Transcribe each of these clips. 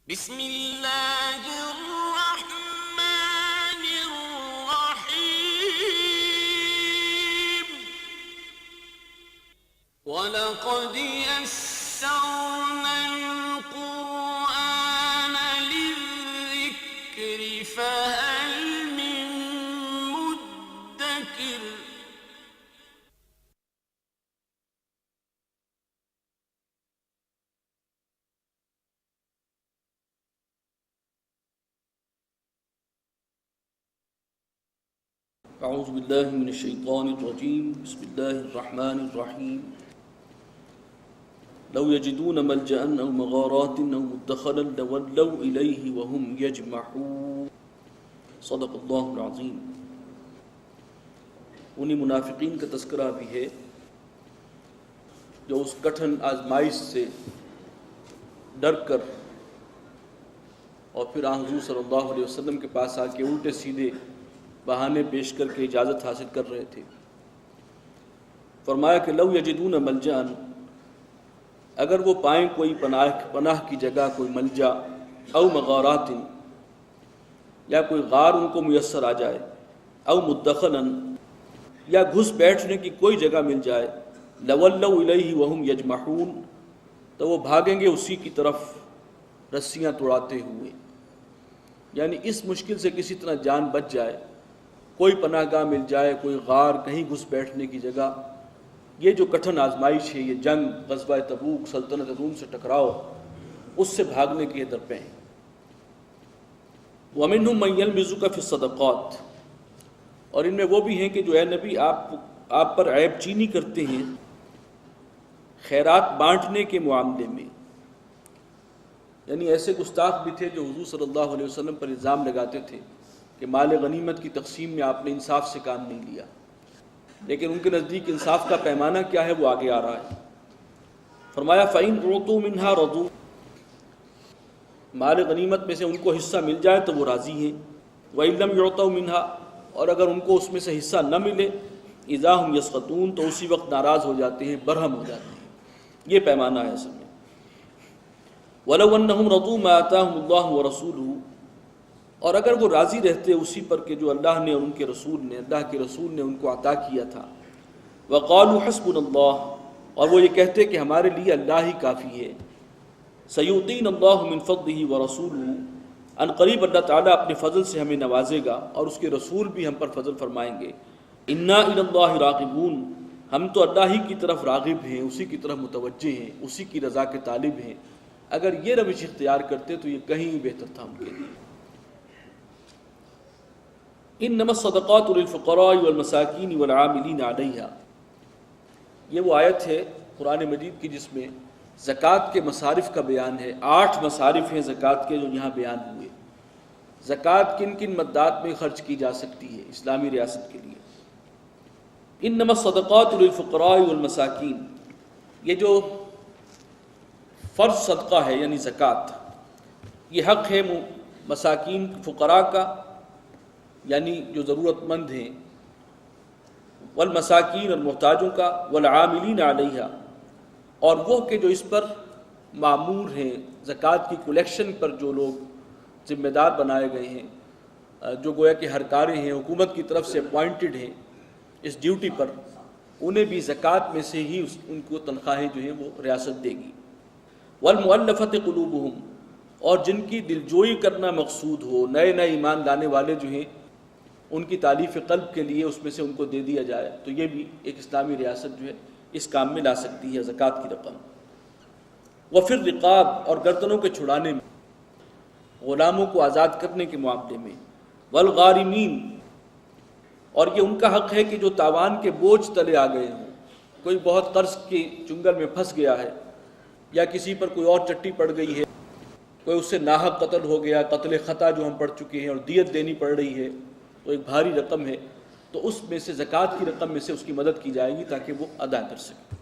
بسم اللہ الرحمن الرحیم وَلَقَدْ يَسَّرْنَا الْقُرْآنَ لِلذِّكْرِ فَهَلْ مِن مُدَّكِرٍ اعوذ باللہ من الشیطان الرجیم بسم اللہ الرحمن الرحیم لو یجدون ملجأ او مغارات او مدخلا لولوا الیہ وهم یجمحون صدق اللہ العظیم۔ انہی منافقین کا تذکرہ بھی ہے جو اس کٹھن آزمائش سے ڈر کر اور پھر حضور صلی اللہ علیہ وسلم کے پاس آ کے الٹے سیدھے بہانے پیش کر کے اجازت حاصل کر رہے تھے۔ فرمایا کہ لو یجدون ملجأ، اگر وہ پائیں کوئی پناہ کی جگہ، کوئی ملجا، او مغارات، یا کوئی غار ان کو میسر آ جائے، او مدخلا، یا گھس بیٹھنے کی کوئی جگہ مل جائے، لولوا الیہ وهم یجمحون، تو وہ بھاگیں گے اسی کی طرف رسیاں توڑاتے ہوئے۔ یعنی اس مشکل سے کسی طرح جان بچ جائے، کوئی پناہ گاہ مل جائے، کوئی غار، کہیں گھس بیٹھنے کی جگہ، یہ جو کٹھن آزمائش ہے، یہ جنگ، غزوہ تبوک، سلطنت روم سے ٹکراؤ، اس سے بھاگنے کے درپے ہیں۔ وَمِنْهُمْ مَنْ يَلْمِزُكَ فِي الصَّدَقَاتِ، اور ان میں وہ بھی ہیں کہ جو اے نبی آپ پر عیب چینی کرتے ہیں خیرات بانٹنے کے معاملے میں۔ یعنی ایسے گستاخ بھی تھے جو حضور صلی اللہ علیہ وسلم پر الزام لگاتے تھے کہ مال غنیمت کی تقسیم میں آپ نے انصاف سے کام نہیں لیا، لیکن ان کے نزدیک انصاف کا پیمانہ کیا ہے وہ آگے آ رہا ہے۔ فرمایا فَإِنْ أُعْطُوا مِنْهَا رَضُوا، مال غنیمت میں سے ان کو حصہ مل جائے تو وہ راضی ہیں، وَإِنْ لَمْ يُعْطَوْا مِنْهَا، اور اگر ان کو اس میں سے حصہ نہ ملے، إِذَا هُمْ يَسْخَطُونَ، تو اسی وقت ناراض ہو جاتے ہیں، برہم ہو جاتے ہیں۔ یہ پیمانہ ہے اصل میں۔ وَلَوْ أَنَّهُمْ رَضُوا مَا آتَاهُمُ اللَّهُ وَرَسُولُهُ، اور اگر وہ راضی رہتے اسی پر کہ جو اللہ نے اور ان کے رسول نے، اللہ کے رسول نے ان کو عطا کیا تھا، وَقَالُوا حَسْبُنَا اللَّهُ، اور وہ یہ کہتے کہ ہمارے لیے اللہ ہی کافی ہے، سَيُؤْتِينَا اللَّهُ مِنْ فَضْلِهِ وَرَسُولُهُ، ان قریب اللہ تعالیٰ اپنے فضل سے ہمیں نوازے گا اور اس کے رسول بھی ہم پر فضل فرمائیں گے۔ اِنَّا إِلَى اللَّهِ رَاغِبُونَ، ہم تو اللہ ہی کی طرف راغب ہیں، اسی کی طرف متوجہ ہیں، اسی کی رضا کے طالب ہیں۔ اگر یہ روش اختیار کرتے تو یہ کہیں بہتر تھا ان کے لیے۔ انما الصدقات للفقراء والمساکین والعاملین علیہا، یہ وہ آیت ہے قرآن مجید کی جس میں زکوٰۃ کے مصارف کا بیان ہے۔ 8 مصارف ہیں زکوٰۃ کے جو یہاں بیان ہوئے۔ زکوٰۃ کن کن مدات میں خرچ کی جا سکتی ہے اسلامی ریاست کے لیے؟ انما الصدقات للفقراء والمساکین، یہ جو فرض صدقہ ہے یعنی زکوٰۃ، یہ حق ہے مساکین فقراء کا، یعنی جو ضرورت مند ہیں، والمساکین اور محتاجوں کا، والعاملین علیہا، اور وہ کہ جو اس پر مامور ہیں، زکوٰۃ کی کلیکشن پر جو لوگ ذمہ دار بنائے گئے ہیں، جو گویا کہ ہرکارے ہیں، حکومت کی طرف سے اپوائنٹڈ ہیں اس ڈیوٹی پر، انہیں بھی زکوٰۃ میں سے ہی ان کو تنخواہیں جو ہیں وہ ریاست دے گی۔ والمؤلفۃ قلوبہم، اور جن کی دلجوئی کرنا مقصود ہو، نئے نئے ایمان لانے والے جو ہیں ان کی تالیف قلب کے لیے اس میں سے ان کو دے دیا جائے، تو یہ بھی ایک اسلامی ریاست جو ہے اس کام میں لا سکتی ہے زکوٰۃ کی رقم۔ وفی الرقاب، اور گردنوں کے چھڑانے میں، غلاموں کو آزاد کرنے کے معاملے میں۔ والغارمین، اور یہ ان کا حق ہے کہ جو تاوان کے بوجھ تلے آ گئے ہوں، کوئی بہت قرض کے چنگل میں پھنس گیا ہے، یا کسی پر کوئی اور چٹی پڑ گئی ہے، کوئی اس سے ناحق قتل ہو گیا، قتل خطا جو ہم پڑھ چکے ہیں، اور دیت دینی پڑ رہی ہے، تو ایک بھاری رقم ہے، تو اس میں سے زکوٰۃ کی رقم میں سے اس کی مدد کی جائے گی تاکہ وہ ادا کر سکے۔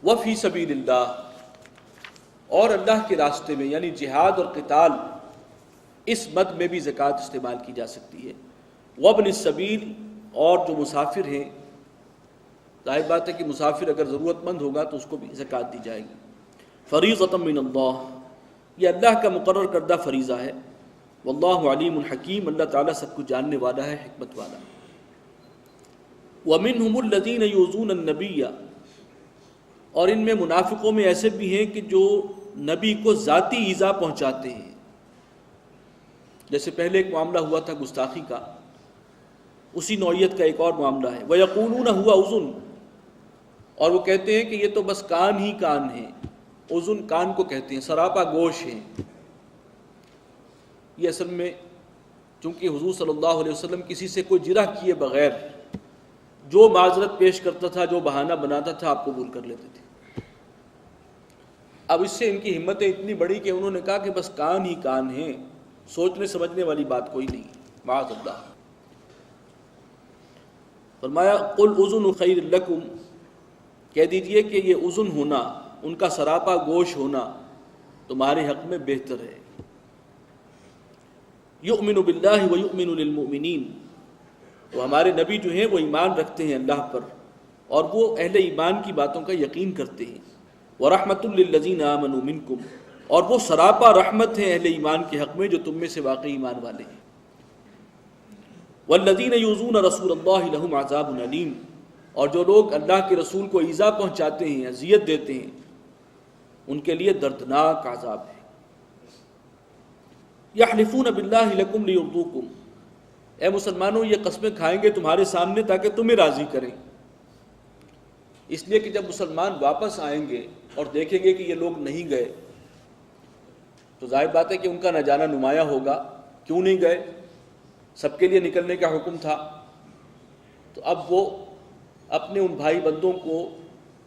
وفی سبیل اللہ، اور اللہ کے راستے میں یعنی جہاد اور قتال، اس مد میں بھی زکوٰۃ استعمال کی جا سکتی ہے۔ وابن السبیل، اور جو مسافر ہیں، ظاہر بات ہے کہ مسافر اگر ضرورت مند ہوگا تو اس کو بھی زکوٰۃ دی جائے گی۔ فریضۃ من اللہ، یہ اللہ کا مقرر کردہ فریضہ ہے۔ واللہ علیم الحکیم، اللہ تعالیٰ سب کچھ جاننے والا ہے، حکمت والا۔ ومنہم الذین یؤذون النبی، اور ان میں منافقوں میں ایسے بھی ہیں کہ جو نبی کو ذاتی ایذا پہنچاتے ہیں۔ جیسے پہلے ایک معاملہ ہوا تھا گستاخی کا، اسی نوعیت کا ایک اور معاملہ ہے۔ وَيَقُولُونَ هُوَ أُذُنٌ، اور وہ کہتے ہیں کہ یہ تو بس کان ہی کان ہیں۔ اذن کان کو کہتے ہیں، سراپا گوش ہیں۔ یہ اصل میں چونکہ حضور صلی اللہ علیہ وسلم کسی سے کوئی جرح کیے بغیر جو معذرت پیش کرتا تھا، جو بہانہ بناتا تھا، آپ قبول کر لیتے تھے۔ اب اس سے ان کی ہمتیں اتنی بڑی کہ انہوں نے کہا کہ بس کان ہی کان ہیں، سوچنے سمجھنے والی بات کوئی نہیں، معاذ اللہ۔ فرمایا قل اذن خیر لکم، کہہ دیجئے کہ یہ اذن ہونا، ان کا سراپا گوش ہونا تمہارے حق میں بہتر ہے۔ یؤمن باللہ ویؤمن للمؤمنین، تو ہمارے نبی جو ہیں وہ ایمان رکھتے ہیں اللہ پر، اور وہ اہل ایمان کی باتوں کا یقین کرتے ہیں۔ وَرَحْمَةٌ لِّلَّذِينَ آمَنُوا مِنْكُمْ، اور وہ سراپا رحمت ہے اہل ایمان کے حق میں جو تم میں سے واقعی ایمان والے ہیں۔ وَالَّذِينَ يُؤْذُونَ رَسُولَ اللَّهِ لَهُمْ عَذَابٌ أَلِيمٌ، اور جو لوگ اللہ کے رسول کو ایذا پہنچاتے ہیں، اذیت دیتے ہیں، ان کے لیے دردناک عذاب ہے۔ یحلفون باللہ لکم لیرضوکم، اے مسلمانوں یہ قسمیں کھائیں گے تمہارے سامنے تاکہ تمہیں راضی کریں، اس لیے کہ جب مسلمان واپس آئیں گے اور دیکھیں گے کہ یہ لوگ نہیں گئے تو ظاہر بات ہے کہ ان کا نہ جانا نمایاں ہوگا، کیوں نہیں گئے، سب کے لیے نکلنے کا حکم تھا۔ تو اب وہ اپنے ان بھائی بندوں کو،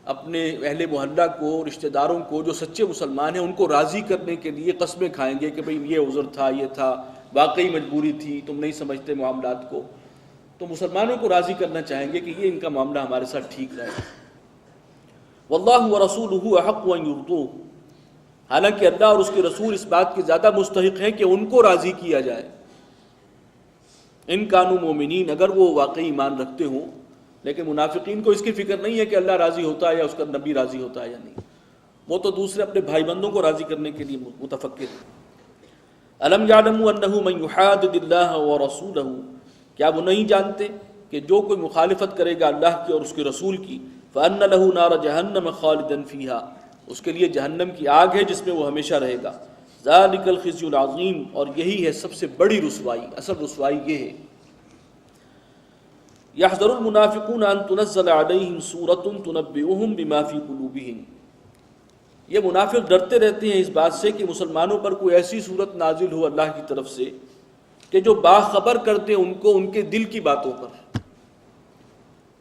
اپنے اہل محلہ کو، رشتہ داروں کو جو سچے مسلمان ہیں ان کو راضی کرنے کے لیے قسمیں کھائیں گے کہ بھئی یہ عذر تھا، یہ تھا، واقعی مجبوری تھی، تم نہیں سمجھتے معاملات کو، تو مسلمانوں کو راضی کرنا چاہیں گے کہ یہ ان کا معاملہ ہمارے ساتھ ٹھیک رہے۔ واللہ ورسولہ احق ان یرضوہ، حالانکہ اللہ اور اس کے رسول اس بات کے زیادہ مستحق ہیں کہ ان کو راضی کیا جائے۔ ان کانوا مومنین، اگر وہ واقعی ایمان رکھتے ہوں، لیکن منافقین کو اس کی فکر نہیں ہے کہ اللہ راضی ہوتا ہے یا اس کا نبی راضی ہوتا ہے یا نہیں، وہ تو دوسرے اپنے بھائی بندوں کو راضی کرنے کے لیے متفکر ہیں۔ الم یعلموا انہ من یحادد اللہ ورسولہ، کیا وہ نہیں جانتے کہ جو کوئی مخالفت کرے گا اللہ کی اور اس کے رسول کی، فان لہ نار جہنم خالدا فیہا، اس کے لیے جہنم کی آگ ہے جس میں وہ ہمیشہ رہے گا۔ ذالک الخزی العظیم، اور یہی ہے سب سے بڑی رسوائی، اصل رسوائی یہ ہے۔ یحذر المنافقون ان تنزل علیہم سورۃ تنبئہم بما فی قلوبہم، یہ منافق ڈرتے رہتے ہیں اس بات سے کہ مسلمانوں پر کوئی ایسی صورت نازل ہو اللہ کی طرف سے کہ جو باخبر کرتے ان کو ان کے دل کی باتوں پر،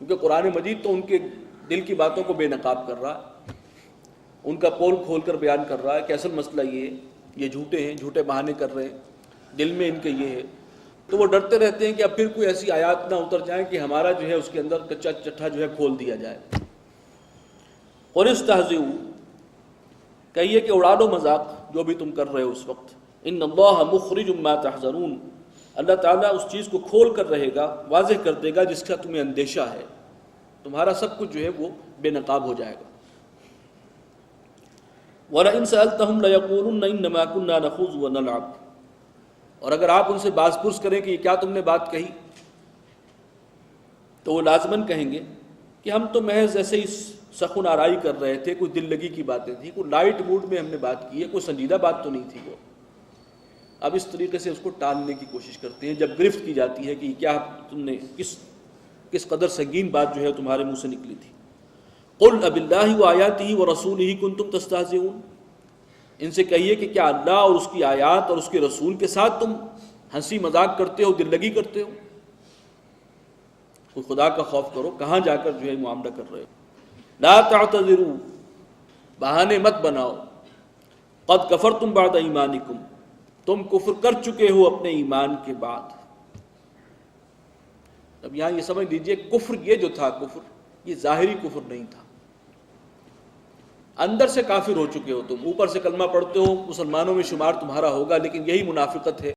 کیونکہ قرآن مجید تو ان کے دل کی باتوں کو بے نقاب کر رہا ہے، ان کا پول کھول کر بیان کر رہا ہے کہ اصل مسئلہ یہ ہے، یہ جھوٹے ہیں، جھوٹے بہانے کر رہے ہیں، دل میں ان کے یہ ہے۔ تو وہ ڈرتے رہتے ہیں کہ اب پھر کوئی ایسی آیات نہ اتر جائیں کہ ہمارا جو ہے اس کے اندر کچا چٹھا جو ہے کھول دیا جائے۔ قل استہزئوا، کہیے کہ اڑا دو مذاق جو بھی تم کر رہے ہو اس وقت، ان اللہ مخرج ما تحذرون، اللہ تعالیٰ اس چیز کو کھول کر رہے گا، واضح کر دے گا جس کا تمہیں اندیشہ ہے، تمہارا سب کچھ جو ہے وہ بے نقاب ہو جائے گا۔ وَلَئِن سَأَلْتَهُمْ لَيَقُولُنَّ إِنَّمَا كُنَّا نَخُوضُ وَنَلْعَبُ، اور اگر آپ ان سے باز پرس کریں کہ یہ کیا تم نے بات کہی، تو وہ لازماً کہیں گے کہ ہم تو محض ایسے ہی سخن آرائی کر رہے تھے، کوئی دل لگی کی باتیں تھیں، کوئی لائٹ موڈ میں ہم نے بات کی ہے، کوئی سنجیدہ بات تو نہیں تھی وہ۔ اب اس طریقے سے اس کو ٹالنے کی کوشش کرتے ہیں جب گرفت کی جاتی ہے کہ یہ کیا تم نے کس قدر سنگین بات جو ہے تمہارے منہ سے نکلی تھی۔ قل اب اللہ وآیاتہ ورسولہ کنتم تستہزئون، ان سے کہیے کہ کیا اللہ اور اس کی آیات اور اس کے رسول کے ساتھ تم ہنسی مذاق کرتے ہو، دل لگی کرتے ہو؟ کوئی خدا کا خوف کرو، کہاں جا کر جو ہے معاملہ کر رہے ہو۔ لا تعتذروا، بہانے مت بناؤ، قد کفرتم بعد ایمانکم، تم کفر کر چکے ہو اپنے ایمان کے بعد۔ اب یہاں یہ سمجھ لیجئے کفر یہ جو تھا، کفر یہ ظاہری کفر نہیں تھا، اندر سے کافر ہو چکے ہو تم، اوپر سے کلمہ پڑھتے ہو، مسلمانوں میں شمار تمہارا ہوگا، لیکن یہی منافقت ہے